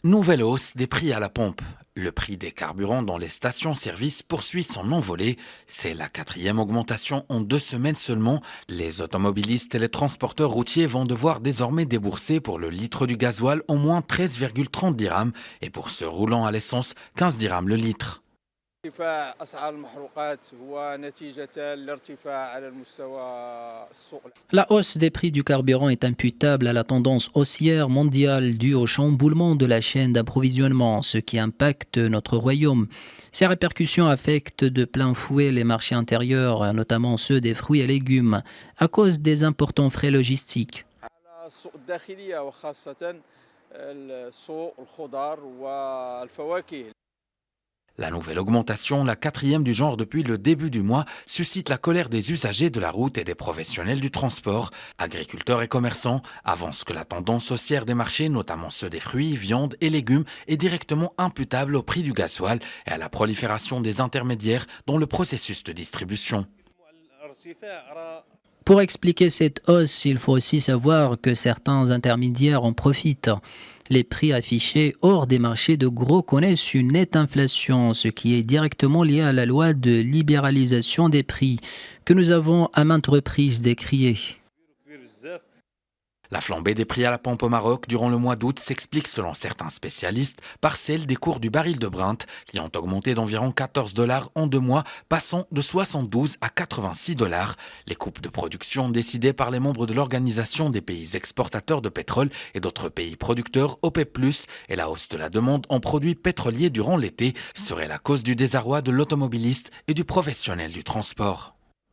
Nouvelle hausse des prix à la pompe. Le prix des carburants dans les stations-service poursuit son envolée. C'est la quatrième augmentation en 2 semaines seulement. Les automobilistes et les transporteurs routiers vont devoir désormais débourser pour le litre du gasoil au moins 13,30 dirhams et pour ceux roulant à l'essence 15 dirhams le litre. ارتفاع أسعار المحروقات هو نتيجة لارتفاع على المستوى السوق. La hausse des prix du carburant est imputable à la tendance haussière mondiale due au chamboulement de la chaîne d'approvisionnement, ce qui impacte notre royaume. Ces répercussions affectent de plein fouet les marchés intérieurs, notamment ceux des fruits et légumes, à cause des importants frais logistiques. على السوق الداخلية وخاصة السوق الخضار والفواكه. La nouvelle augmentation, la quatrième du genre depuis le début du mois, suscite la colère des usagers de la route et des professionnels du transport. Agriculteurs et commerçants avancent que la tendance haussière des marchés, notamment ceux des fruits, viandes et légumes, est directement imputable au prix du gasoil et à la prolifération des intermédiaires dans le processus de distribution. Pour expliquer cette hausse, il faut aussi savoir que certains intermédiaires en profitent. Les prix affichés hors des marchés de gros connaissent une nette inflation, ce qui est directement lié à la loi de libéralisation des prix, que nous avons à maintes reprises décriée. La flambée des prix à la pompe au Maroc durant le mois d'août s'explique selon certains spécialistes par celle des cours du baril de Brent qui ont augmenté d'environ 14 dollars en 2 mois, passant de 72 à 86 dollars. Les coupes de production décidées par les membres de l'Organisation des pays exportateurs de pétrole et d'autres pays producteurs OPEP+, et la hausse de la demande en produits pétroliers durant l'été seraient la cause du désarroi de l'automobiliste et du professionnel du transport.